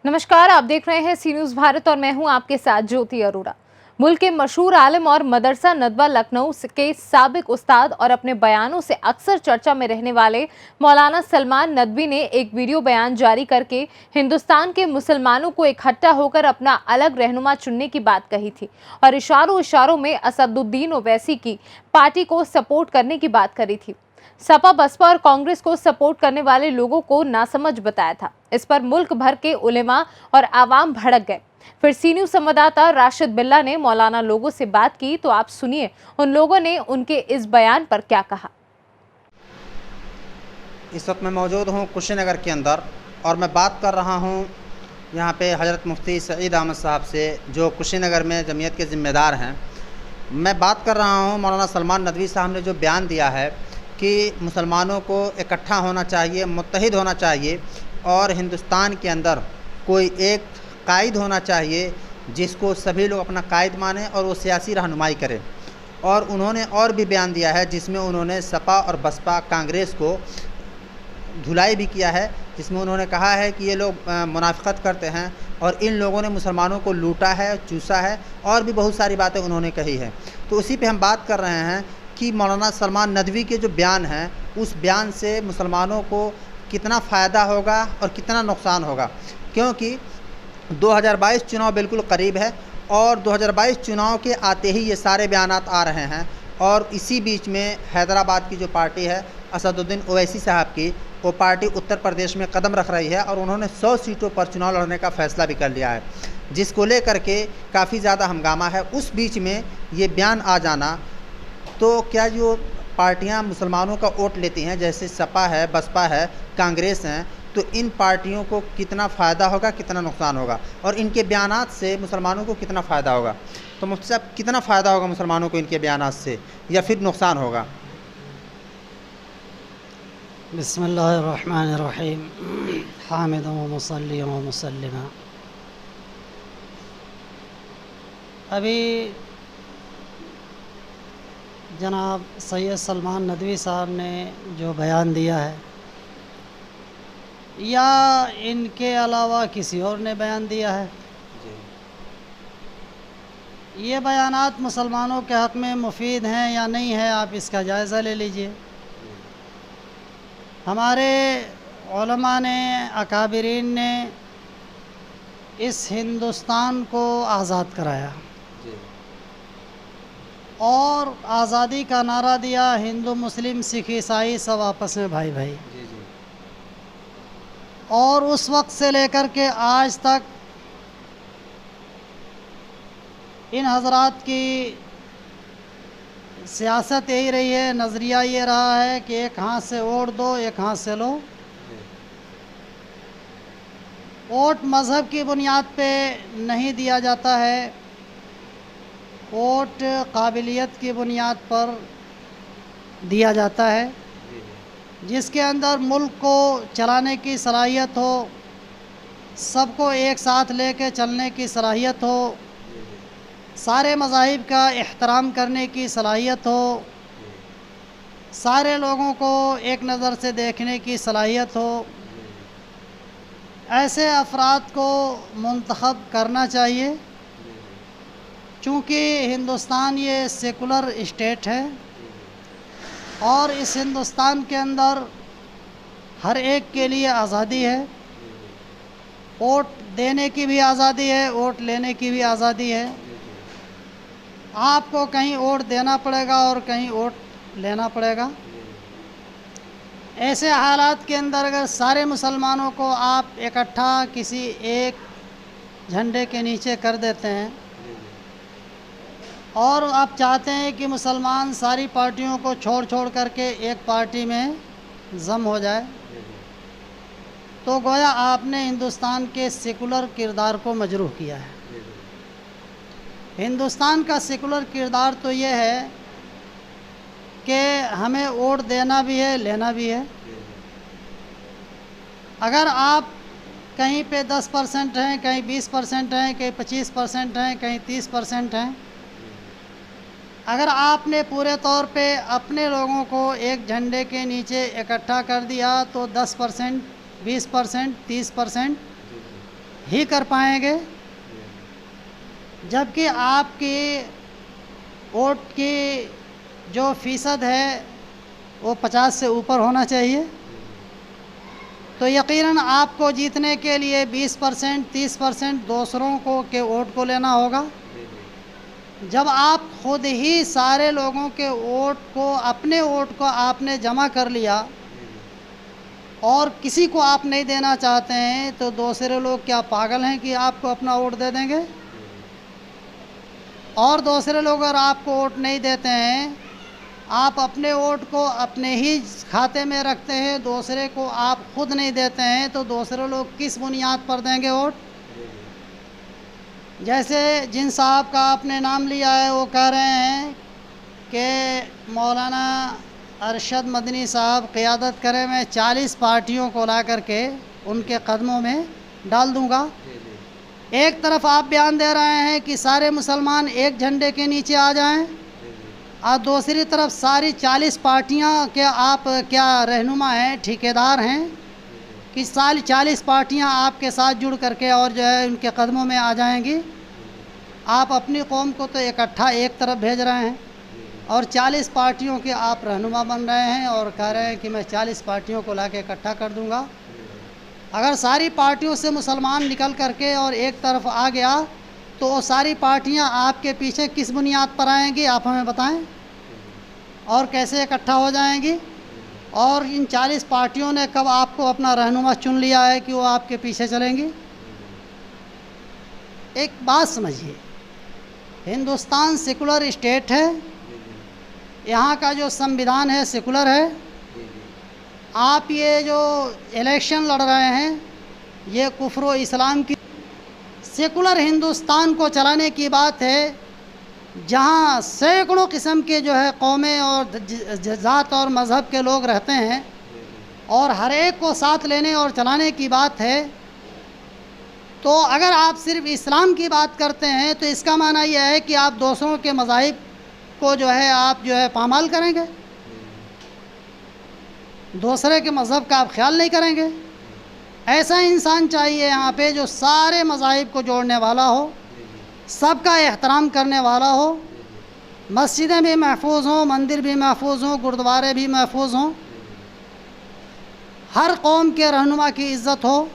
नमस्कार, आप देख रहे हैं सी न्यूज भारत और मैं हूं आपके साथ ज्योति अरोड़ा। मुल्क के मशहूर आलिम और मदरसा नदवा लखनऊ के साबिक उस्ताद और अपने बयानों से अक्सर चर्चा में रहने वाले मौलाना सलमान नदवी ने एक वीडियो बयान जारी करके हिंदुस्तान के मुसलमानों को इकट्ठा होकर अपना अलग रहनुमा चुनने की बात कही थी और इशारों इशारों में असदुद्दीन ओवैसी की पार्टी को सपोर्ट करने की बात करी थी। सपा, बसपा और कांग्रेस को सपोर्ट करने वाले लोगों को नासमझ बताया था। इस पर मुल्क भर के उलेमा और आवाम भड़क गए। फिर सी न्यूज संवाददाता राशिद बिल्ला ने मौलाना लोगों से बात की, तो आप सुनिए उन लोगों ने उनके इस बयान पर क्या कहा। इस वक्त मैं मौजूद हूँ कुशीनगर के अंदर और मैं बात कर रहा हूँ यहाँ पे हज़रत मुफ्ती सईद अहमद साहब से, जो कुशीनगर में जमीयत के ज़िम्मेदार हैं। मैं बात कर रहा हूँ मौलाना सलमान नदवी साहब ने जो बयान दिया है कि मुसलमानों को इकट्ठा होना चाहिए, मुत्तहिद होना चाहिए और हिंदुस्तान के अंदर कोई एक कायद होना चाहिए जिसको सभी लोग अपना कायद माने और वो सियासी रहनुमाई करे। और उन्होंने और भी बयान दिया है जिसमें उन्होंने सपा और बसपा कांग्रेस को धुलाई भी किया है, जिसमें उन्होंने कहा है कि ये लोग मुनाफिकत करते हैं और इन लोगों ने मुसलमानों को लूटा है, चूसा है और भी बहुत सारी बातें उन्होंने कही है। तो उसी पे हम बात कर रहे हैं कि मौलाना सलमान नदवी के जो बयान हैं उस बयान से मुसलमानों को कितना फ़ायदा होगा और कितना नुकसान होगा, क्योंकि 2022 चुनाव बिल्कुल करीब है और 2022 चुनाव के आते ही ये सारे बयानात आ रहे हैं। और इसी बीच में हैदराबाद की जो पार्टी है असदुद्दीन ओवैसी साहब की, वो पार्टी उत्तर प्रदेश में कदम रख रही है और उन्होंने 100 सीटों पर चुनाव लड़ने का फ़ैसला भी कर लिया है, जिसको लेकर के काफ़ी ज़्यादा हंगामा है। उस बीच में ये बयान आ जाना, तो क्या जो पार्टियां मुसलमानों का वोट लेती हैं जैसे सपा है, बसपा है, कांग्रेस हैं, तो इन पार्टियों को कितना फ़ायदा होगा, कितना नुकसान होगा और इनके बयानात से मुसलमानों को कितना फ़ायदा होगा। तो मुफ्ती साहब, कितना फ़ायदा होगा मुसलमानों को इनके बयानात से या फिर नुकसान होगा? बिस्मिल्लाहिर्रहमानिर्रहीम हामिदुन व मुसल्लियन व मुसल्लिमा। अभी जनाब सैयद सलमान नदवी साहब ने जो बयान दिया है या इनके अलावा किसी और ने बयान दिया है, ये बयानात मुसलमानों के हक़ में मुफीद हैं या नहीं है, आप इसका जायज़ा ले लीजिए। हमारे उलमा ने, अकाबिरीन ने इस हिंदुस्तान को आज़ाद कराया और आज़ादी का नारा दिया, हिंदू मुस्लिम सिख ईसाई सब आपस में भाई भाई। और उस वक्त से लेकर के आज तक इन हजरात की सियासत यही रही है, नज़रिया ये रहा है कि एक हाथ से वोट दो, एक हाथ से लो। वोट मज़हब की बुनियाद पे नहीं दिया जाता है, वोट काबिलियत की बुनियाद पर दिया जाता है, जिसके अंदर मुल्क को चलाने की सलाहियत हो, सबको एक साथ लेके चलने की सलाहियत हो, सारे मज़ाहिब का एहतराम करने की सलाहियत हो, सारे लोगों को एक नज़र से देखने की सलाहियत हो। ऐसे अफराद को मुंतखब करना चाहिए, चूँकि हिंदुस्तान ये सेकुलर स्टेट है और इस हिंदुस्तान के अंदर हर एक के लिए आज़ादी है। वोट देने की भी आज़ादी है, वोट लेने की भी आज़ादी है। आपको कहीं वोट देना पड़ेगा और कहीं वोट लेना पड़ेगा। ऐसे हालात के अंदर अगर सारे मुसलमानों को आप इकट्ठा किसी एक झंडे के नीचे कर देते हैं और आप चाहते हैं कि मुसलमान सारी पार्टियों को छोड़ छोड़ करके एक पार्टी में जम हो जाए, तो गोया आपने हिंदुस्तान के सेकुलर किरदार को मजरूह किया है। हिंदुस्तान का सेकुलर किरदार तो ये है कि हमें वोट देना भी है, लेना भी है। अगर आप कहीं पे 10% हैं, कहीं 20% हैं, कहीं 25% हैं, कहीं 30% हैं, अगर आपने पूरे तौर पे अपने लोगों को एक झंडे के नीचे इकट्ठा कर दिया तो 10%, 20%, 30% ही कर पाएंगे, जबकि आपकी वोट की जो फ़ीसद है वो 50 से ऊपर होना चाहिए। तो यकीनन आपको जीतने के लिए 20% 30% दूसरों को के वोट को लेना होगा। जब आप खुद ही सारे लोगों के वोट को, अपने वोट को आपने जमा कर लिया और किसी को आप नहीं देना चाहते हैं, तो दूसरे लोग क्या पागल हैं कि आपको अपना वोट दे देंगे? और दूसरे लोग अगर आपको वोट नहीं देते हैं, आप अपने वोट को अपने ही खाते में रखते हैं, दूसरे को आप खुद नहीं देते हैं, तो दूसरे लोग किस बुनियाद पर देंगे वोट? जैसे जिन साहब का आपने नाम लिया है, वो कह रहे हैं कि मौलाना अरशद मदनी साहब क़यादत करें, मैं 40 पार्टियों को ला करके उनके कदमों में डाल दूंगा। एक तरफ आप बयान दे रहे हैं कि सारे मुसलमान एक झंडे के नीचे आ जाएं, और दूसरी तरफ सारी 40 पार्टियां के आप क्या रहनुमा हैं, ठेकेदार हैं कि सारी 40 पार्टियां आपके साथ जुड़ करके और जो है उनके कदमों में आ जाएंगी। आप अपनी कौम को तो इकट्ठा एक तरफ भेज रहे हैं और 40 पार्टियों के आप रहनुमा बन रहे हैं और कह रहे हैं कि मैं 40 पार्टियों को लाके इकट्ठा कर दूंगा। अगर सारी पार्टियों से मुसलमान निकल करके और एक तरफ आ गया, तो वो सारी पार्टियां आपके पीछे किस बुनियाद पर आएंगी, आप हमें बताएं, और कैसे इकट्ठा हो जाएंगी? और इन 40 पार्टियों ने कब आपको अपना रहनुमा चुन लिया है कि वो आपके पीछे चलेंगी? एक बात समझिए, हिंदुस्तान सेकुलर स्टेट है, यहाँ का जो संविधान है सेकुलर है। आप ये जो इलेक्शन लड़ रहे हैं, ये कुफ्र व इस्लाम की सेकुलर हिंदुस्तान को चलाने की बात है, जहाँ सैकड़ों किस्म के जो है कौमें और ज़ात और मज़हब के लोग रहते हैं, और हर एक को साथ लेने और चलाने की बात है। तो अगर आप सिर्फ इस्लाम की बात करते हैं, तो इसका माना यह है कि आप दूसरों के मज़ाहिब को जो है आप जो है पामाल करेंगे, दूसरे के मज़हब का आप ख्याल नहीं करेंगे। ऐसा इंसान चाहिए यहाँ पे जो सारे मज़ाहिब को जोड़ने वाला हो, सबका एहतराम करने वाला हो, मस्जिदें भी महफूज हों, मंदिर भी महफूज हों, गुरुद्वारे भी महफूज हों, हर कौम के रहनुमा की इज़्ज़त हो,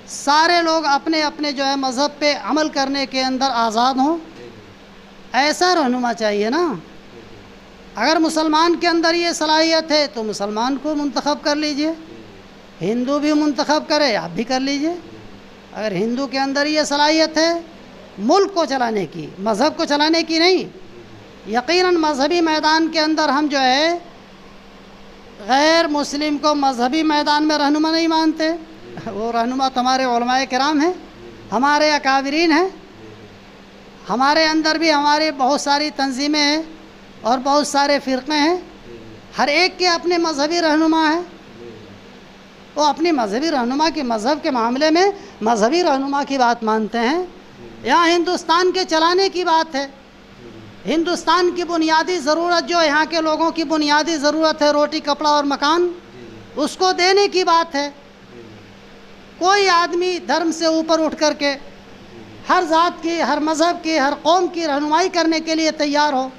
सारे लोग अपने अपने जो है मज़हब पे अमल करने के अंदर आज़ाद हों। ऐसा रहनुमा चाहिए ना। अगर मुसलमान के अंदर ये सलाहियत है तो मुसलमान को मुंतखब कर लीजिए, हिंदू भी मुंतखब करे, आप भी कर लीजिए। अगर हिंदू के अंदर ये सलाहियत है मुल्क को चलाने की, मज़हब को चलाने की नहीं, यकीनन मजहबी मैदान के अंदर हम जो है गैर मुस्लिम को मजहबी मैदान में रहनुमा नहीं मानते। वो रहनुमा तो हमारे उलमाए किराम हैं, हमारे अकाबरीन हैं। हमारे अंदर भी हमारे बहुत सारी तंजीमें हैं और बहुत सारे फ़िरक़े हैं, हर एक के अपने मजहबी रहनुमा हैं। वो अपनी मजहबी रहनुमा के मज़हब के मामले में मजहबी रहनुमा की बात मानते हैं। यहाँ हिंदुस्तान के चलाने की बात है। हिंदुस्तान की बुनियादी ज़रूरत जो यहाँ के लोगों की बुनियादी ज़रूरत है, रोटी कपड़ा और मकान, उसको देने की बात है। कोई आदमी धर्म से ऊपर उठ कर के हर ज़ात की, हर मज़हब की, हर कौम की रहनुमाई करने के लिए तैयार हो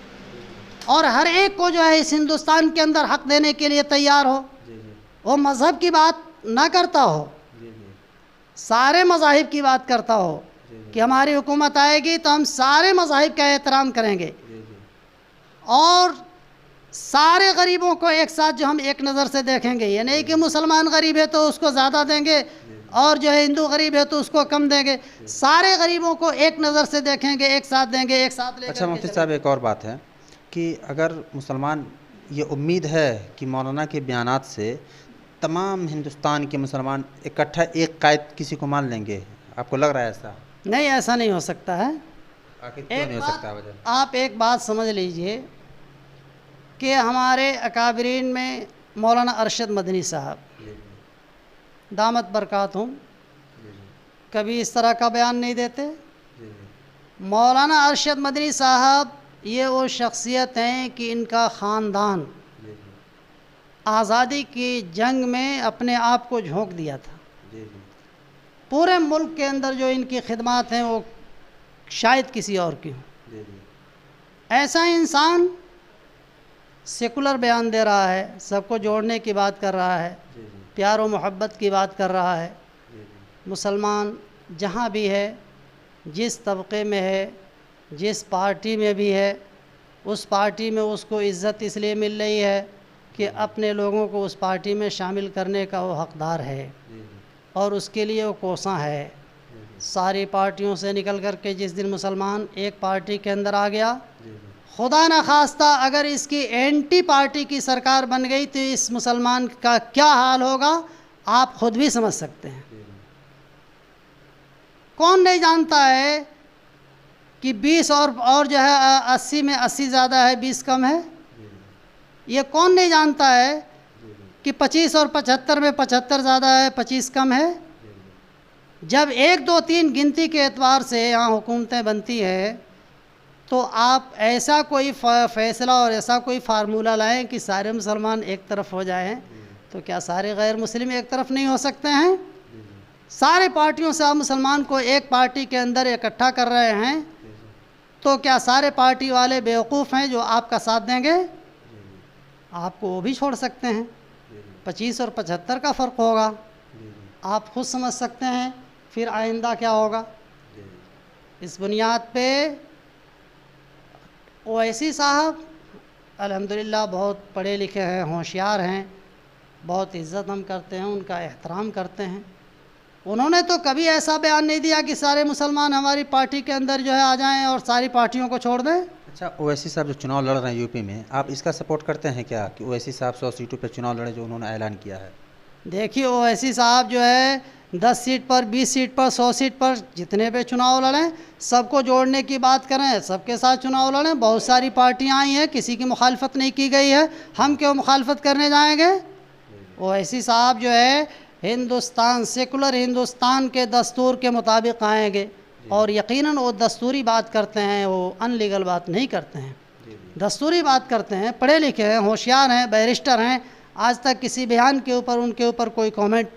और हर एक को जो है इस हिंदुस्तान के अंदर हक़ देने के लिए तैयार हो। वो मज़हब की बात ना करता हो, सारे मज़ाहिब की बात करता हो कि हमारी हुकूमत आएगी तो हम सारे मज़ाहिब का एहतराम करेंगे और सारे गरीबों को एक साथ जो हम एक नज़र से देखेंगे। ये नहीं कि मुसलमान गरीब है तो उसको ज़्यादा देंगे और जो है हिंदू गरीब है तो उसको कम देंगे। सारे गरीबों को एक नज़र से देखेंगे, एक साथ देंगे, एक साथ लेकर। अच्छा मुफ्ती साहब, एक और बात है कि अगर मुसलमान, ये उम्मीद है कि मौलाना के बयानात से तमाम हिंदुस्तान के मुसलमान इकट्ठा एक कायद किसी को मान लेंगे, आपको लग रहा है ऐसा? नहीं, ऐसा नहीं हो सकता है। आखिर क्यों नहीं हो सकता वजह? आप एक बात समझ लीजिए कि हमारे अकाबरीन में मौलाना अरशद मदनी साहब दामत बरकातहुम कभी इस तरह का बयान नहीं देते। मौलाना अरशद मदनी साहब ये वो शख्सियत हैं कि इनका ख़ानदान आज़ादी की जंग में अपने आप को झोंक दिया था। पूरे मुल्क के अंदर जो इनकी खिदमत हैं वो शायद किसी और की हो। ऐसा इंसान सेकुलर बयान दे रहा है, सबको जोड़ने की बात कर रहा है, प्यार व मोहब्बत की बात कर रहा है। मुसलमान जहाँ भी है, जिस तबके में है, जिस पार्टी में भी है, उस पार्टी में उसको इज़्ज़त इसलिए मिल रही है कि अपने लोगों को उस पार्टी में शामिल करने का वो हकदार है और उसके लिए वो कोसा है। सारी पार्टियों से निकल कर के जिस दिन मुसलमान एक पार्टी के अंदर आ गया, खुदा न खास्ता अगर इसकी एंटी पार्टी की सरकार बन गई तो इस मुसलमान का क्या हाल होगा आप खुद भी समझ सकते हैं। कौन नहीं जानता है कि 20 और जो है 80 में 80 ज़्यादा है, 20 कम है। ये कौन नहीं जानता है कि 25 और 75 में 75 ज़्यादा है, 25 कम है। जब 1 2 3 गिनती के एतबार से यहाँ हुकूमतें बनती है तो आप ऐसा कोई फ़ैसला और ऐसा कोई फार्मूला लाएं कि सारे मुसलमान एक तरफ हो जाएं, तो क्या सारे गैर मुस्लिम एक तरफ नहीं हो सकते हैं? सारे पार्टियों से आप मुसलमान को एक पार्टी के अंदर इकट्ठा कर रहे हैं, तो क्या सारे पार्टी वाले बेवकूफ़ हैं जो आपका साथ देंगे? आपको वो भी छोड़ सकते हैं। 25 और 75 का फ़र्क होगा, आप खुद समझ सकते हैं फिर आइंदा क्या होगा। इस बुनियाद पे ओवैसी साहब अल्हम्दुलिल्लाह बहुत पढ़े लिखे हैं, होशियार हैं, बहुत इज़्ज़त हम करते हैं, उनका एहतराम करते हैं। उन्होंने तो कभी ऐसा बयान नहीं दिया कि सारे मुसलमान हमारी पार्टी के अंदर जो है आ जाएं और सारी पार्टियों को छोड़ दें। अच्छा, ओवैसी साहब जो चुनाव लड़ रहे हैं यूपी में, आप इसका सपोर्ट करते हैं क्या कि ओवैसी साहब 100 सीटों पर चुनाव लड़े जो उन्होंने ऐलान किया है? देखिए, ओवैसी साहब जो है 10 सीट पर, 20 सीट पर, 100 सीट पर जितने पे चुनाव लड़ें, सबको जोड़ने की बात करें, सबके साथ चुनाव लड़ें। बहुत सारी पार्टियां आई हैं, किसी की मुखालफत नहीं की गई है, हम क्यों मुखालफत करने जाएंगे? ओवैसी साहब जो है हिंदुस्तान, सेकुलर हिंदुस्तान के दस्तूर के मुताबिक आएंगे और यकीनन वो दस्तूरी बात करते हैं, वो अनलीगल बात नहीं करते हैं, दस्तूरी बात करते हैं। पढ़े लिखे हैं, होशियार हैं, बैरिस्टर हैं। आज तक किसी बयान के ऊपर उनके ऊपर कोई कमेंट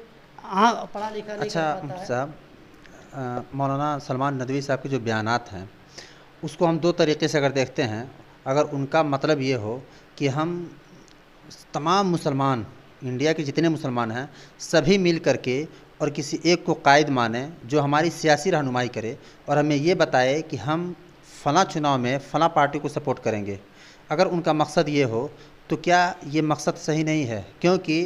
पढ़ा लिखा नहीं अच्छा कर पाता है। साहब, मौलाना सलमान नदवी साहब के जो बयानात हैं उसको हम 2 तरीक़े से अगर देखते हैं, अगर उनका मतलब ये हो कि हम तमाम मुसलमान, इंडिया के जितने मुसलमान हैं सभी मिल करके और किसी एक को कायद माने जो हमारी सियासी रहनुमाई करे और हमें ये बताए कि हम फ़लाँ चुनाव में फ़लाँ पार्टी को सपोर्ट करेंगे, अगर उनका मकसद ये हो तो क्या ये मकसद सही नहीं है? क्योंकि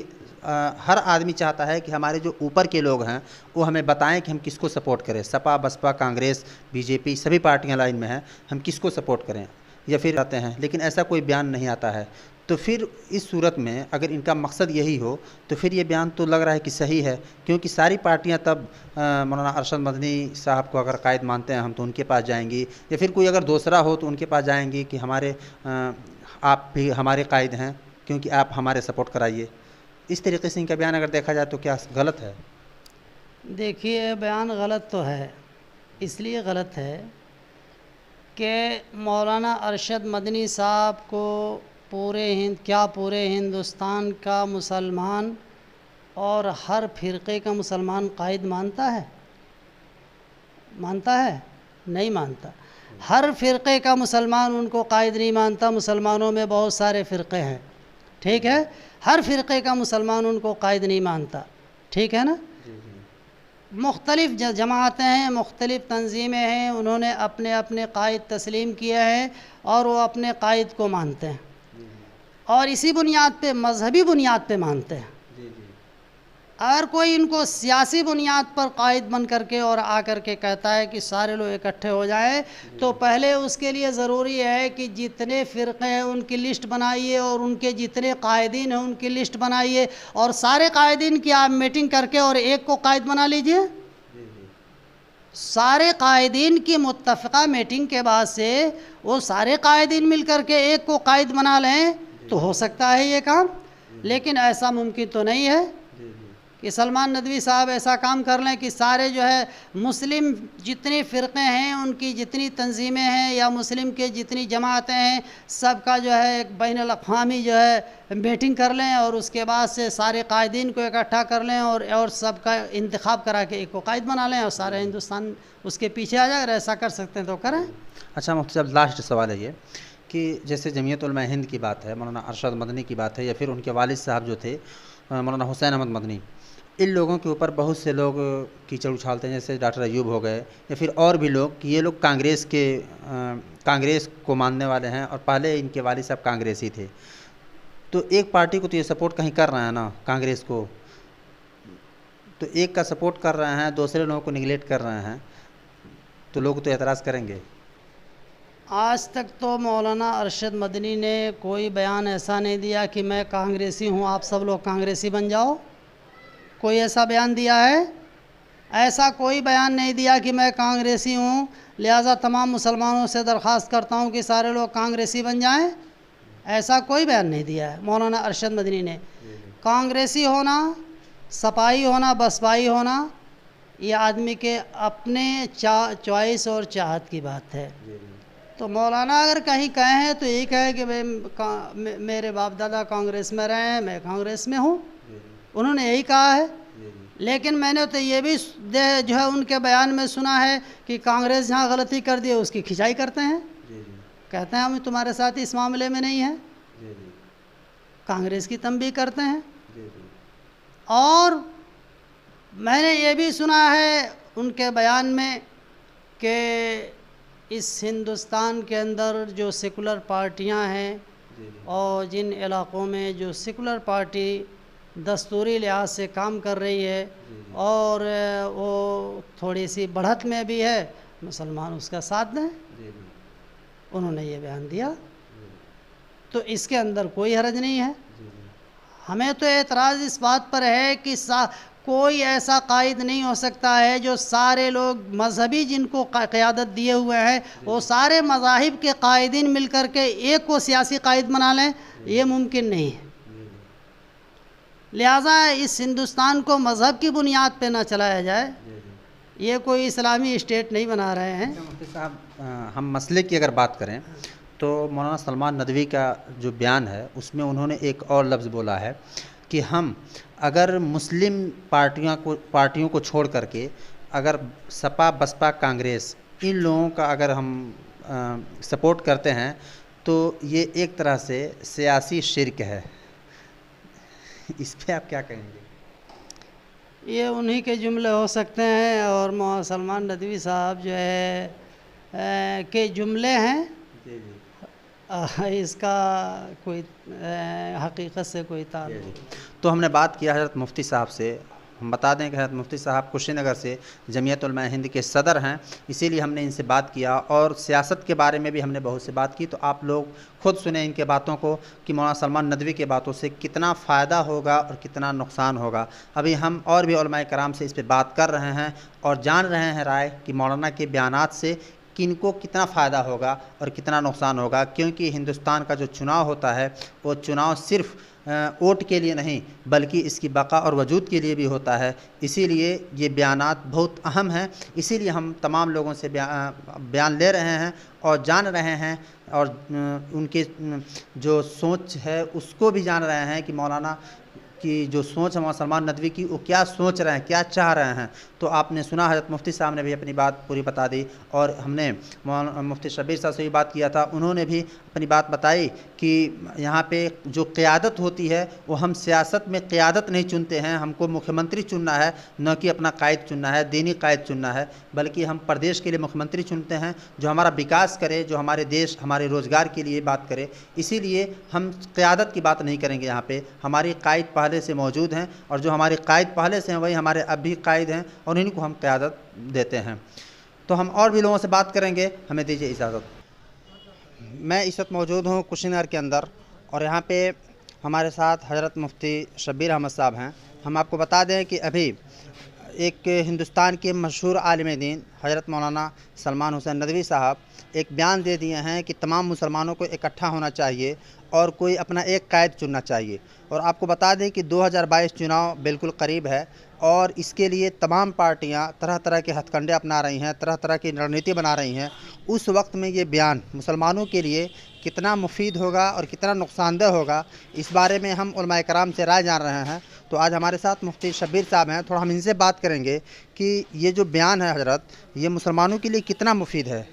हर आदमी चाहता है कि हमारे जो ऊपर के लोग हैं वो हमें बताएं कि हम किसको सपोर्ट करें। सपा, बसपा, कांग्रेस, बीजेपी सभी पार्टियां लाइन में हैं, हम किसको सपोर्ट करें या फिर आते हैं, लेकिन ऐसा कोई बयान नहीं आता है। तो फिर इस सूरत में अगर इनका मकसद यही हो तो फिर ये बयान तो लग रहा है कि सही है, क्योंकि सारी पार्टियां तब मौलाना अरशद मदनी साहब को अगर कायद मानते हैं हम तो उनके पास जाएंगी, या फिर कोई अगर दूसरा हो तो उनके पास जाएंगी कि हमारे आप भी हमारे कायद हैं क्योंकि आप हमारे सपोर्ट कराइए। इस तरीके से इनका बयान अगर देखा जाए तो क्या गलत है? देखिए, बयान गलत तो है, इसलिए गलत है कि मौलाना अरशद मदनी साहब को पूरे हिंदुस्तान का मुसलमान और हर फ़िरक़े का मुसलमान कायद मानता है? मानता है? नहीं मानता। हर फ़िरक़े का मुसलमान उनको कायद नहीं मानता। मुसलमानों में बहुत सारे फ़िरक़े हैं, ठीक है, हर फ़िरक़े का मुसलमान उनको कायद नहीं मानता, ठीक है ना। मुख्तलिफ़ जमातें हैं, मुख्तलिफ़ तंजीमें हैं, उन्होंने अपने अपने कायद तस्लीम किए हैं और वो अपने कायद को मानते हैं और इसी बुनियाद पे, मजहबी बुनियाद पे मानते हैं। अगर कोई इनको सियासी बुनियाद पर कायद बन करके और आकर के कहता है कि सारे लोग इकट्ठे हो जाएं, तो पहले उसके लिए ज़रूरी है कि जितने फ़िरक़े हैं उनकी लिस्ट बनाइए और उनके जितने कायदीन हैं उनकी लिस्ट बनाइए और सारे कायदीन की आप मीटिंग करके और एक को कायद बना लीजिए। सारे कायदीन की मुत्तफ़िक़ा मीटिंग के बाद से वो सारे कायदीन मिल करके एक को कायद बना लें तो हो सकता है ये काम, लेकिन ऐसा मुमकिन तो नहीं है। कि सलमान नदवी साहब ऐसा काम कर लें कि सारे जो है मुस्लिम जितनी फ़िरक़े हैं, उनकी जितनी तंजीमें हैं या मुस्लिम के जितनी जमातें हैं, सबका जो है एक बैनुल अक़वामी जो है मीटिंग कर लें और उसके बाद से सारे कायदीन को इकट्ठा कर लें और सबका इंतखाब करा के एक को कायद बना लें और सारा हिंदुस्तान उसके पीछे आ जाए। अगर ऐसा कर सकते हैं तो करें। अच्छा मुफ्ती साहब, लास्ट सवाल है ये कि जैसे जमीयत उलमा हिंद की बात है, मौलाना अरशद मदनी की बात है, या फिर उनके वालिद साहब जो थे मौलाना हुसैन अहमद मदनी, इन लोगों के ऊपर बहुत से लोग कीचड़ उछालते हैं, जैसे डॉक्टर अयूब हो गए या फिर और भी लोग, कि ये लोग कांग्रेस को मानने वाले हैं और पहले इनके वालिद साहब कांग्रेसी थे। तो एक पार्टी को तो ये सपोर्ट कहीं कर रहे हैं ना, कांग्रेस को, तो एक का सपोर्ट कर रहे हैं, दूसरे लोगों को निगलेक्ट कर रहे हैं, तो लोग तो एतराज़ करेंगे। आज तक तो मौलाना अरशद मदनी ने कोई बयान ऐसा नहीं दिया कि मैं कांग्रेसी हूँ, आप सब लोग कांग्रेसी बन जाओ। कोई ऐसा बयान दिया है? ऐसा कोई बयान नहीं दिया कि मैं कांग्रेसी हूँ, लिहाजा तमाम मुसलमानों से दरख्वास्त करता हूँ कि सारे लोग कांग्रेसी बन जाएं। ऐसा कोई बयान नहीं दिया है मौलाना अरशद मदनी ने। कांग्रेसी होना, सपाई होना, बसपाई होना, ये आदमी के अपने चॉइस और चाहत की बात है। तो मौलाना अगर कहीं कहे हैं तो यही कहे कि भाई मेरे बाप दादा कांग्रेस में रहे हैं, मैं कांग्रेस में हूँ, उन्होंने यही कहा है। लेकिन मैंने तो ये भी जो है उनके बयान में सुना है कि कांग्रेस जहाँ गलती कर दी है उसकी खिंचाई करते हैं, कहते हैं हम तुम्हारे साथ इस मामले में नहीं हैं, कांग्रेस की तंबीह करते हैं। और मैंने ये भी सुना है उनके बयान में कि इस हिंदुस्तान के अंदर जो सेकुलर पार्टियां हैं और जिन इलाक़ों में जो सेकुलर पार्टी दस्तूरी लिहाज से काम कर रही है और वो थोड़ी सी बढ़त में भी है, मुसलमान उसका साथ दें, उन्होंने ये बयान दिया। तो इसके अंदर कोई हर्ज नहीं है। हमें तो एतराज़ इस बात पर है कि कोई ऐसा कायद नहीं हो सकता है जो सारे लोग मजहबी जिनको क़यादत दिए हुए हैं वो सारे मज़ाहिब के कायदीन मिल कर के एक को सियासी कायद बना लें, ये मुमकिन नहीं है। लिहाजा इस हिंदुस्तान को मज़हब की बुनियाद पे ना चलाया जाए, ये कोई इस्लामी स्टेट नहीं बना रहे हैं। मुफ्ती साहब, हम मसले की अगर बात करें तो मौलाना सलमान नदवी का जो बयान है उसमें उन्होंने एक और लफ्ज़ बोला है कि हम अगर मुस्लिम पार्टियों को छोड़ करके अगर सपा बसपा कांग्रेस इन लोगों का अगर हम सपोर्ट करते हैं तो ये एक तरह से सियासी शिर्क है। इस पे आप क्या कहेंगे? ये उन्हीं के जुमले हो सकते हैं और मौलाना सलमान नदवी साहब जो है के जुमले हैं, इसका कोई हकीकत से कोई ताल्लुक नहीं। तो हमने बात किया हज़रत मुफ्ती साहब से। हम बता दें कि हज़रत मुफ्ती साहब कुशीनगर से जमीयत उलमा हिंद के सदर हैं, इसीलिए हमने इनसे बात किया और सियासत के बारे में भी हमने बहुत से बात की। तो आप लोग खुद सुने इनके बातों को कि मौलाना सलमान नदवी के बातों से कितना फ़ायदा होगा और कितना नुकसान होगा। अभी हम और भी उलमा कराम से इस पर बात कर रहे हैं और जान रहे हैं राय कि मौलाना के बयानात से किनको कितना फ़ायदा होगा और कितना नुकसान होगा, क्योंकि हिंदुस्तान का जो चुनाव होता है वो चुनाव सिर्फ़ वोट के लिए नहीं बल्कि इसकी बका और वजूद के लिए भी होता है। इसीलिए ये बयानात बहुत अहम हैं, इसीलिए हम तमाम लोगों से बयान ले रहे हैं और जान रहे हैं और उनके जो सोच है उसको भी जान रहे हैं कि मौलाना की जो सोच है मौलाना सलमान नदवी की, वो क्या सोच रहे हैं, क्या चाह रहे हैं। तो आपने सुना हज़रत मुफ्ती साहब ने भी अपनी बात पूरी बता दी और हमने मुफ्ती शबीर साहब से भी बात किया था, उन्होंने भी अपनी बात बताई कि यहाँ पे जो क़यादत होती है वो हम सियासत में क़यादत नहीं चुनते हैं, हमको मुख्यमंत्री चुनना है, न कि अपना कायद चुनना है, दीनी कायद चुनना है, बल्कि हम प्रदेश के लिए मुख्यमंत्री चुनते हैं जो हमारा विकास करे, जो हमारे देश हमारे रोज़गार के लिए बात करे। इसीलिए हम क़यादत की बात नहीं करेंगे। यहाँ पे हमारी कायद पहले से मौजूद हैं और जो हमारे कायद पहले से हैं वही हमारे अब भी कायद हैं और इन्हीं को हम क़यादत देते हैं। तो हम और भी लोगों से बात करेंगे, हमें दीजिए इजाज़त। मैं इस वक्त मौजूद हूँ कुशीनगर के अंदर और यहाँ पे हमारे साथ हज़रत मुफ्ती शबीर अहमद साहब हैं। हम आपको बता दें कि अभी एक हिंदुस्तान के मशहूर आलिम दीन हज़रत मौलाना सलमान हुसैन नदवी साहब एक बयान दे दिए हैं कि तमाम मुसलमानों को इकट्ठा होना चाहिए और कोई अपना एक कायद चुनना चाहिए। और आपको बता दें कि 2022 चुनाव बिल्कुल करीब है और इसके लिए तमाम पार्टियां तरह तरह के हथकंडे अपना रही हैं, तरह तरह की रणनीति बना रही हैं। उस वक्त में ये बयान मुसलमानों के लिए कितना मुफीद होगा और कितना नुकसानदेह होगा, इस बारे में हम उलमाए कराम से राय जान रहे हैं। तो आज हमारे साथ मुफ्ती शब्बीर साहब हैं, थोड़ा हम इनसे बात करेंगे कि ये जो बयान है हजरत, ये मुसलमानों के लिए कितना मुफीद है।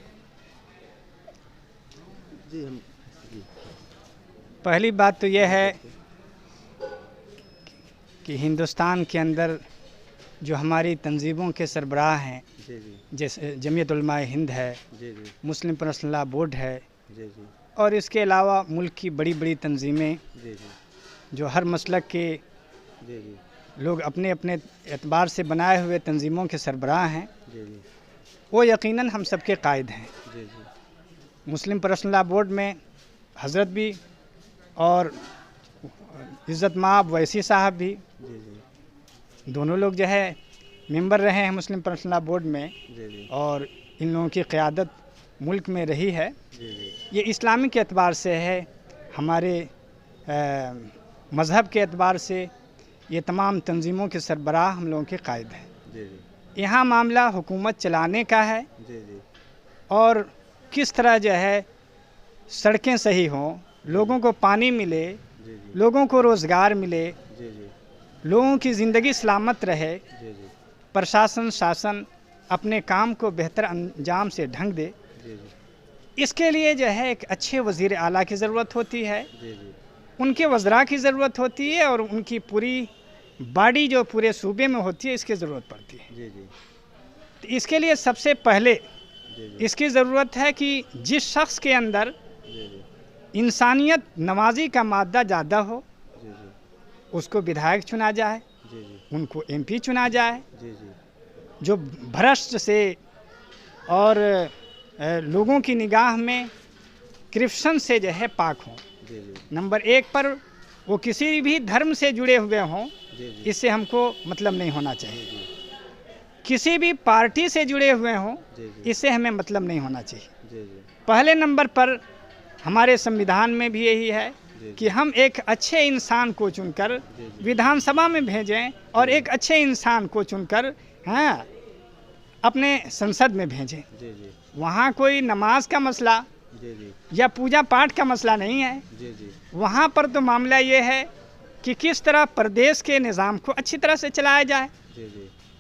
पहली बात तो यह है कि हिंदुस्तान के अंदर जो हमारी तंजीमों के सरबराह हैं, जैसे जमीयत उलमाए हिंद है, मुस्लिम पर्सनल लॉ बोर्ड है, और इसके अलावा मुल्क की बड़ी बड़ी तंजीमें जो हर मसलक के लोग अपने अपने एतबार से बनाए हुए तंजीमों के सरबराह हैं, वो यकीनन हम सब के कायद हैं। मुस्लिम पर्सनल लॉ बोर्ड में हज़रत भी और इज़्ज़त माब वैसी साहब भी, दोनों लोग जो है मेंबर रहे हैं मुस्लिम पर्सनल लॉ बोर्ड में, और इन लोगों की क़यादत मुल्क में रही है। ये इस्लामी के एतबार से है, हमारे मज़हब के एतबार से ये तमाम तंजीमों के सरबराह हम लोगों के कायद हैं। यहाँ मामला हुकूमत चलाने का है और किस तरह जो है सड़कें सही हों, लोगों को पानी मिले, लोगों को रोज़गार मिले, लोगों की ज़िंदगी सलामत रहे, प्रशासन शासन अपने काम को बेहतर अंजाम से ढंग दे, इसके लिए जो है एक अच्छे वज़ीर आला की ज़रूरत होती है, उनके वज़रा की ज़रूरत होती है, और उनकी पूरी बॉडी जो पूरे सूबे में होती है इसकी ज़रूरत पड़ती है। तो इसके लिए सबसे पहले इसकी ज़रूरत है कि जिस शख्स के अंदर इंसानियत नवाजी का मादा ज़्यादा हो, उसको विधायक चुना जाए, उनको एमपी चुना जाए, जो भ्रष्ट से और लोगों की निगाह में करप्शन से जो है पाक हों। नंबर एक पर वो किसी भी धर्म से जुड़े हुए हों, इससे हमको मतलब नहीं होना चाहिए। किसी भी पार्टी से जुड़े हुए हों, इससे हमें मतलब नहीं होना चाहिए। पहले नंबर पर हमारे संविधान में भी यही है कि हम एक अच्छे इंसान को चुनकर विधानसभा में भेजें और एक अच्छे इंसान को चुनकर अपने संसद में भेजें। वहाँ कोई नमाज का मसला या पूजा पाठ का मसला नहीं है। वहाँ पर तो मामला ये है कि किस तरह प्रदेश के निज़ाम को अच्छी तरह से चलाया जाए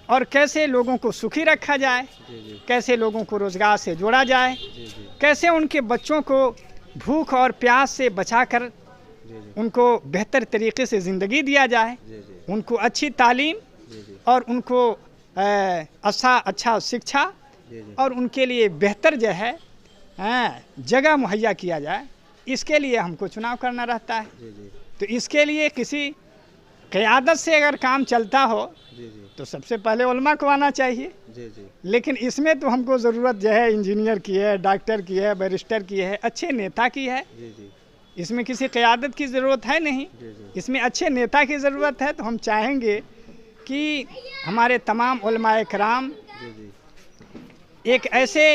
और कैसे लोगों को सुखी रखा जाए, कैसे लोगों को रोज़गार से जोड़ा जाए, कैसे उनके बच्चों को भूख और प्यास से बचाकर उनको बेहतर तरीके से ज़िंदगी दिया जाए, उनको अच्छी तालीम और उनको अच्छा शिक्षा और उनके लिए बेहतर जो है जगह मुहैया किया जाए। इसके लिए हमको चुनाव करना रहता है। तो इसके लिए किसी क़यादत से अगर काम चलता हो तो सबसे पहले उलमा को आना चाहिए। लेकिन इसमें तो हमको ज़रूरत जो है इंजीनियर की है, डॉक्टर की है, बैरिस्टर की है, अच्छे नेता की है। इसमें किसी क़यादत की ज़रूरत है नहीं, इसमें अच्छे नेता की ज़रूरत है। तो हम चाहेंगे कि हमारे तमाम उलमाए कराम एक ऐसे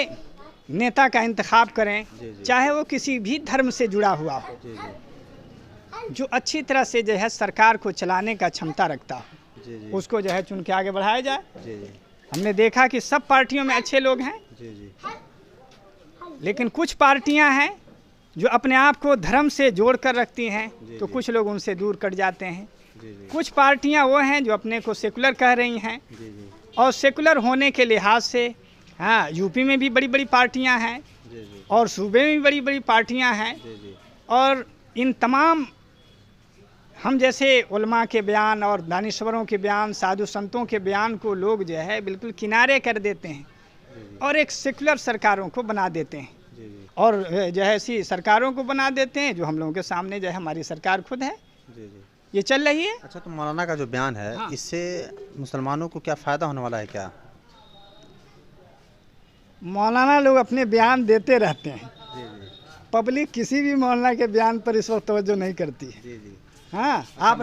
नेता का इंतखाब करें, चाहे वो किसी भी धर्म से जुड़ा हुआ हो, जो अच्छी तरह से जो है सरकार को चलाने का क्षमता रखता हो, उसको जो है चुन के आगे बढ़ाया जाए। हमने देखा कि सब पार्टियों में अच्छे लोग हैं, लेकिन कुछ पार्टियां हैं जो अपने आप को धर्म से जोड़ कर रखती हैं, तो कुछ लोग उनसे दूर कट जाते हैं। कुछ पार्टियां वो हैं जो अपने को सेकुलर कह रही हैं, और सेकुलर होने के लिहाज से यूपी में भी बड़ी बड़ी पार्टियां हैं और सूबे में भी बड़ी बड़ी पार्टियां हैं। और इन तमाम हम जैसे उलमा के बयान और दानिश्वरों के बयान, साधु संतों के बयान को लोग जो है बिल्कुल किनारे कर देते हैं और एक सेकुलर सरकारों को बना देते हैं, और जो है ऐसी सरकारों को बना देते हैं जो हम लोगों के सामने जो है हमारी सरकार खुद है, ये चल रही है। अच्छा, तो मौलाना का जो बयान है, इससे मुसलमानों को क्या फ़ायदा होने वाला है? क्या मौलाना लोग अपने बयान देते रहते हैं, पब्लिक किसी भी मौलाना के बयान पर इस वक्त तवज्जो नहीं करती है। आप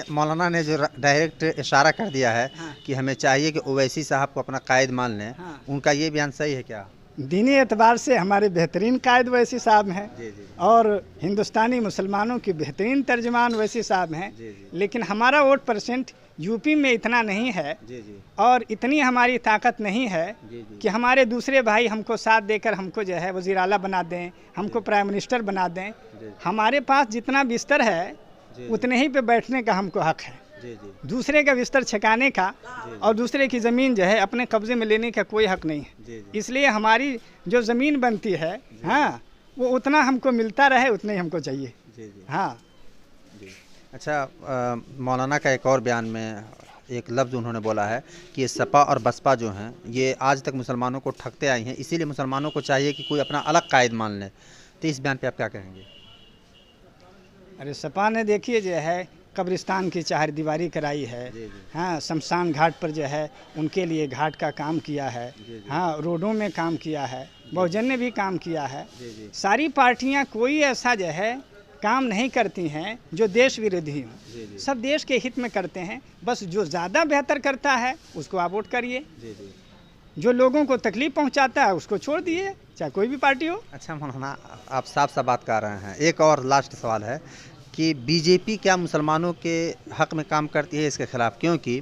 मौलाना ने जो डायरेक्ट इशारा कर दिया है कि हमें चाहिए कि ओवैसी साहब को अपना कायद मान लें, उनका ये बयान सही है क्या? दीनी एतबार से हमारे बेहतरीन कायद वैसी साहब हैं जी जी और हिंदुस्तानी मुसलमानों की बेहतरीन तर्जमान वैसी साहब हैं, जी जी लेकिन हमारा वोट परसेंट यूपी में इतना नहीं है जी जी और इतनी हमारी ताकत नहीं है जी जी कि हमारे दूसरे भाई हमको साथ देकर हमको जो है वज़ीर आला बना दें, हमको प्राइम मिनिस्टर बना दें। जी हमारे पास जितना बिस्तर है जी उतने ही पे बैठने का हमको हक है। जी जी दूसरे का बिस्तर छकाने का और दूसरे की ज़मीन जो है अपने कब्ज़े में लेने का कोई हक नहीं है। जी जी इसलिए हमारी जो ज़मीन बनती है, हाँ, वो उतना हमको मिलता रहे, उतना ही हमको चाहिए। जी जी हाँ, जी। अच्छा, मौलाना का एक और बयान में एक लफ्ज़ उन्होंने बोला है कि ये सपा और बसपा जो हैं ये आज तक मुसलमानों को ठगते आई हैं, इसीलिए मुसलमानों को चाहिए कि कोई अपना अलग कायद मान ले। तो इस बयान पे आप क्या कहेंगे? अरे सपा ने देखिए जो है कब्रिस्तान की चारदीवारी कराई है, जी जी हाँ, शमशान घाट पर जो है उनके लिए घाट का काम किया है, जी जी हाँ, रोडों में काम किया है, बहुजन ने भी काम किया है। जी जी सारी पार्टियां कोई ऐसा जो है काम नहीं करती हैं जो देश विरोधी जी हो, जी सब देश के हित में करते हैं। बस जो ज़्यादा बेहतर करता है उसको आप वोट करिए, जी जी। जो लोगों को तकलीफ़ पहुंचाता है उसको छोड़ दिए, चाहे कोई भी पार्टी हो। अच्छा मौलाना, आप साफ साफ बात कर रहे हैं। एक और लास्ट सवाल है कि बीजेपी क्या मुसलमानों के हक में काम करती है इसके खिलाफ? क्योंकि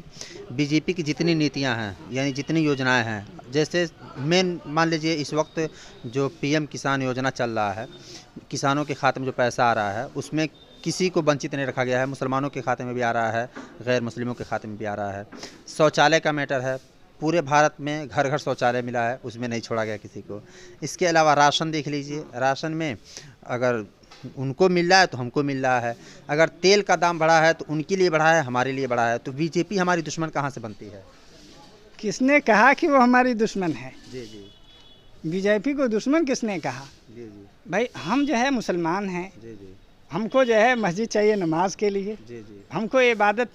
बीजेपी की जितनी नीतियां हैं यानी जितनी योजनाएं हैं, जैसे मेन मान लीजिए इस वक्त जो पीएम किसान योजना चल रहा है, किसानों के खाते में जो पैसा आ रहा है उसमें किसी को वंचित नहीं रखा गया है। मुसलमानों के खाते में भी आ रहा है, गैर मुस्लिमों के खाते में भी आ रहा है। शौचालय का मैटर है, पूरे भारत में घर घर शौचालय मिला है, उसमें नहीं छोड़ा गया किसी को। इसके अलावा राशन देख लीजिए, राशन में अगर उनको मिल रहा है तो हमको मिल रहा है। अगर तेल का दाम बढ़ा है तो उनके लिए बढ़ा है, हमारे लिए बढ़ा है। तो बीजेपी हमारी दुश्मन कहाँ से बनती है? किसने कहा कि वो हमारी दुश्मन है? जी जी बीजेपी को दुश्मन किसने कहा? जी जी भाई हम जो है मुसलमान हैं, जी जी हमको जो है मस्जिद चाहिए नमाज के लिए, जी जी हमको इबादत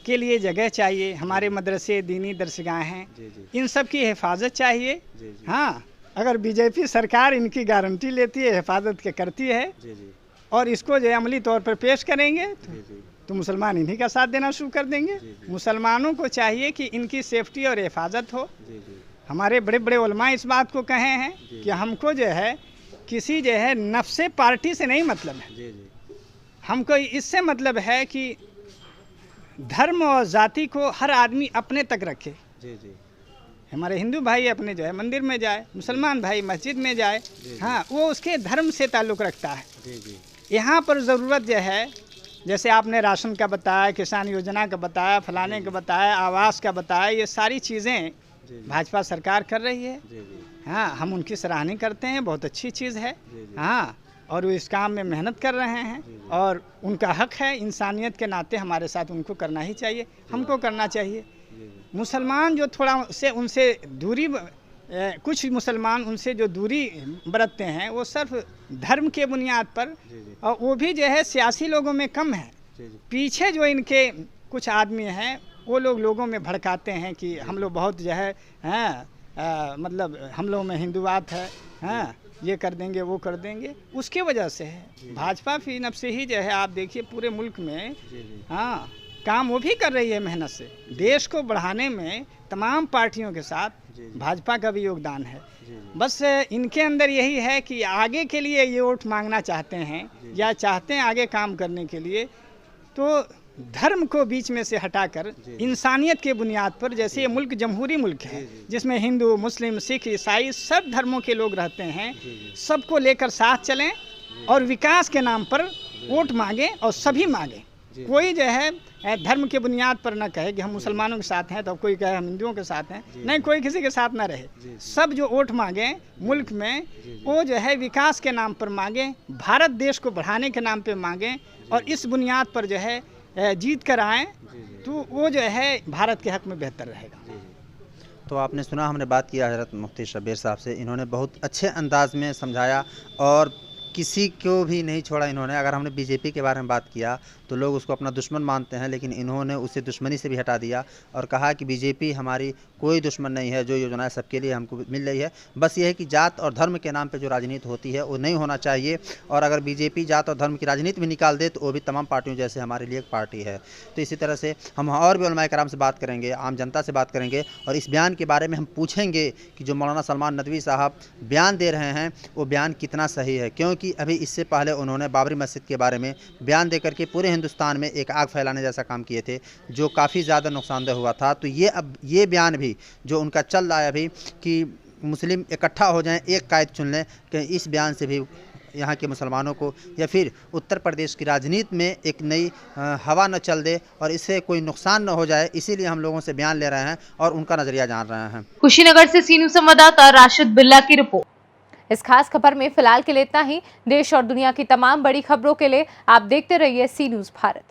के लिए जगह चाहिए, हमारे मदरसे दीनी दरसगाह हैं, जी जी इन सब की हिफाजत चाहिए। जी जी हाँ, अगर बीजेपी सरकार इनकी गारंटी लेती है, हिफाजत के करती है जी जी और इसको जो है अमली तौर पर पेश करेंगे जी जी तो मुसलमान इन्हीं का साथ देना शुरू कर देंगे। जी, जी। मुसलमानों को चाहिए कि इनकी सेफ्टी और हिफाजत हो। जी जी हमारे बड़े बड़े उलमा इस बात को कहे हैं जी। कि हमको जो है किसी जो है नफ्से पार्टी से नहीं मतलब है, जी जी हमको इससे मतलब है कि धर्म और जाति को हर आदमी अपने तक रखे। जी जी हमारे हिंदू भाई अपने जो है मंदिर में जाए, मुसलमान भाई मस्जिद में जाए, जी। हाँ, वो उसके धर्म से ताल्लुक़ रखता है। जी जी यहाँ पर ज़रूरत जो है, जैसे आपने राशन का बताया, किसान योजना का बताया, फलाने का बताया, आवास का बताया, ये सारी चीज़ें जी जी भाजपा सरकार कर रही है। जी जी हाँ, हम उनकी सराहना करते हैं, बहुत अच्छी चीज़ है। जी जी हाँ, और वो इस काम में मेहनत कर रहे हैं जी, जी। और उनका हक है, इंसानियत के नाते हमारे साथ उनको करना ही चाहिए, हमको करना चाहिए। जी जी मुसलमान जो थोड़ा से उनसे दूरी कुछ मुसलमान उनसे जो दूरी बरतते हैं वो सिर्फ धर्म के बुनियाद पर, जी जी और वो भी जो है सियासी लोगों में कम है। जी जी पीछे जो इनके कुछ आदमी हैं वो लोग लोगों में भड़काते हैं कि हम लोग बहुत जो है मतलब हम लोग में हिंदुवाद है, हाँ, ये कर देंगे वो कर देंगे, उसके वजह से है। भाजपा फी नफ से ही जो है आप देखिए पूरे मुल्क में, जी जी हाँ, काम वो भी कर रही है मेहनत से। देश को बढ़ाने में तमाम पार्टियों के साथ जी जी भाजपा का भी योगदान है। जी जी बस इनके अंदर यही है कि आगे के लिए ये वोट मांगना चाहते हैं जी। या चाहते हैं आगे काम करने के लिए, तो धर्म को बीच में से हटाकर जी। इंसानियत के बुनियाद पर, जैसे ये मुल्क जमहूरी मुल्क है जी, जी। जिसमें हिंदू मुस्लिम सिख ईसाई सब धर्मों के लोग रहते हैं, जी, जी। सबको लेकर साथ चलें और विकास के नाम पर वोट मांगें और सभी मांगें। जी। कोई जो है धर्म के बुनियाद पर ना कहे कि हम मुसलमानों के साथ हैं तो कोई कहे हम हिंदुओं के साथ हैं, जी। नहीं, कोई किसी के साथ ना रहे। जी। सब जो वोट मांगें मुल्क में, जी। वो जो है विकास के नाम पर मांगें, भारत देश को बढ़ाने के नाम पे मांगें और इस बुनियाद पर जो है जीत कर आएँ, जी जी तो वो जो है भारत के हक में बेहतर रहेगा। जी जी। तो आपने सुना, हमने बात किया हज़रत मुफ्ती शब्बीर साहब से। इन्होंने बहुत अच्छे अंदाज में समझाया और किसी को भी नहीं छोड़ा इन्होंने। अगर हमने बीजेपी के बारे में बात किया तो तो लोग उसको अपना दुश्मन मानते हैं, लेकिन इन्होंने उसे दुश्मनी से भी हटा दिया और कहा कि बीजेपी हमारी कोई दुश्मन नहीं है, जो योजनाएं सबके लिए हमको मिल रही है। बस ये है कि जात और धर्म के नाम पे जो राजनीति होती है वो नहीं होना चाहिए, और अगर बीजेपी जात और धर्म की राजनीति भी निकाल दे तो वो भी तमाम पार्टियों जैसे हमारे लिए एक पार्टी है। तो इसी तरह से हम और भी उलमाए कराम से बात करेंगे, आम जनता से बात करेंगे, और इस बयान के बारे में हम पूछेंगे कि जो मौलाना सलमान नदवी साहब बयान दे रहे हैं वो बयान कितना सही है, क्योंकि अभी इससे पहले उन्होंने बाबरी मस्जिद के बारे में बयान देकर के पूरे हिंदुस्तान में एक आग फैलाने जैसा काम किए थे, जो काफ़ी ज़्यादा नुकसानदेह हुआ था। तो ये बयान भी जो उनका चल रहा है अभी कि मुस्लिम इकट्ठा हो जाएं, एक कायद चुन लें, कि इस बयान से भी यहाँ के मुसलमानों को या फिर उत्तर प्रदेश की राजनीति में एक नई हवा न चल दे और इससे कोई नुकसान न हो जाए, इसीलिए हम लोगों से बयान ले रहे हैं और उनका नज़रिया जान रहे हैं। कुशीनगर से सी न्यूज़ संवाददाता राशिद बिल्ला की रिपोर्ट। इस खास खबर में फिलहाल के लिए इतना ही। देश और दुनिया की तमाम बड़ी खबरों के लिए आप देखते रहिए सी न्यूज़ भारत।